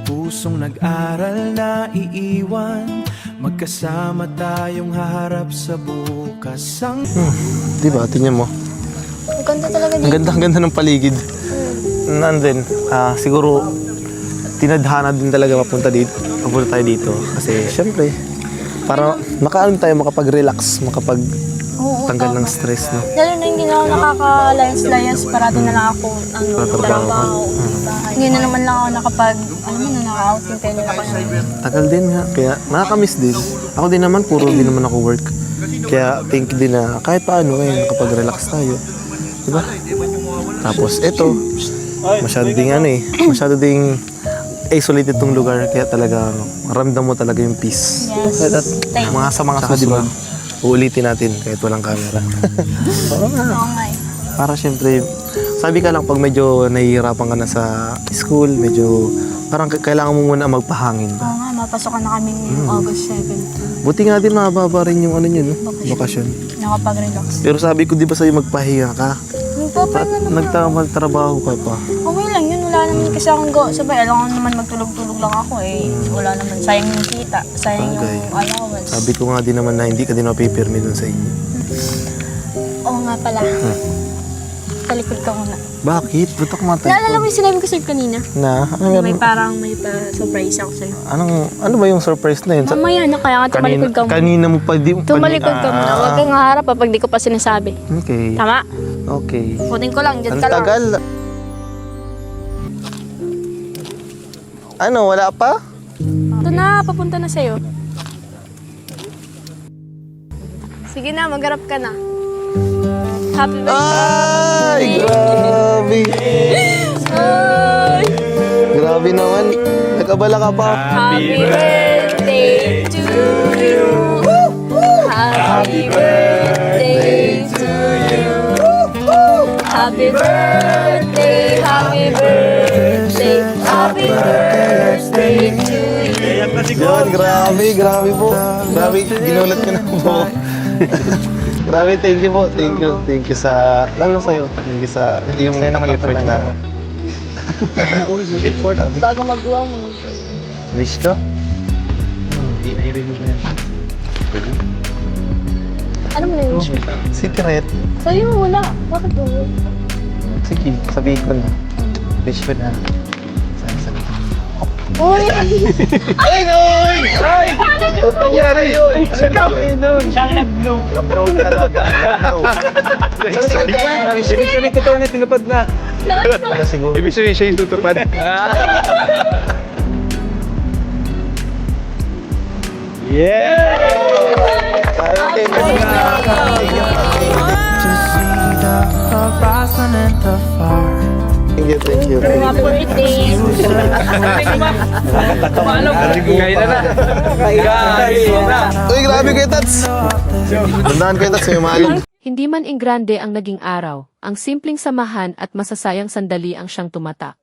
pusong nag-aral na iiwan, magkasama tayong haharap sa bukas ang... Diba, tingnan mo. Ang ganda talaga Ang dito. ganda ng paligid. Nandun, siguro tinadhana din talaga mapunta tayo dito. Kasi syempre, para makapag-relax, makapag-tanggal ng stress, no? Lalo na hindi na ako nakaka-layas-layas, parati na lang ako trabaho. Hindi na naman lang ako naka-outing tayo nila kasi. Tagal din nga, kaya nakakamiss din. Ako din naman, puro din naman ako work. Kaya think din na kahit paano nakapag-relax tayo. Diba? Tapos eto, masyado ding isolated tong lugar, kaya talaga ramdam mo talaga yung peace. Yes. At mga susunod, uulitin natin kahit walang camera. Oo nga eh. Para syempre, sabi ka lang pag medyo nahihirapan ka na sa school, medyo parang kailangan mo muna magpahangin. Oo nga, mapasokan na kami ngayong August 7. Buti nga din mababa rin yung bakasyon. Nakapag-relax. Pero sabi ko, di ba sa'yo magpahinga ka? Nagpapahinga naman ako. Magtrabaho ka pa. Okay lang yun, wala naman kasi akong sabay, alam ko naman magtulog-tulog lang ako eh. Wala naman, sayang yung kita, sayang Bagay. yung allowance. Sabi ko nga din naman na hindi ka din mapipirmi dun sa inyo. Oo nga pala. Talikod ka muna. Bakit? Ba't ako matay? Naalala mo yung sinabi ko sa'yo kanina? Na? May pa-surprise ako sa'yo. Ano ba yung surprise na yun? Mamaya na, kaya nga tumalikod ka muna. Kanina mo pa di... Tumalikod ka muna. Huwag kang harap pag di ko pa sinasabi. Okay. Tama? Okay. Kunin ko lang, dyan Ang ka lang. tagal. Ano, wala pa? Ito na, papunta na sa'yo. Sige na, magharap ka na. Happy birthday! Ay, grabe. Ay! Grabe naman. Nagkabala ka pa. Happy birthday to you! Happy birthday to you! Happy birthday, happy birthday, happy birthday to you! Yun, grabe po. Grabe, ginulat ka na po. Grabe, thank you po. Thank you sa, lalo sa'yo. Thank you sa, yung effort na. Bago magawa mo. Wish ko? Ano mo na yun? Secret. Sabi mo wala. Bakit mo? Sige, sabihin ko na. Wish ko na. Sana sabihin. Uy! Ay! Ano nangyari? Siyang nag-blow. Ibig sabihin ko na tinupad na. Wala siguro. Ibig sabihin siya yung tutupad. Yeah! Okay, Just see the horizon and the far. thank you. Happy birthday! Uy, grabe kayo, Tats! Tandaan kayo, Tats, may maalim. Hindi man ingrande ang naging araw, ang simpleng samahan at masasayang sandali ang siyang tumatak.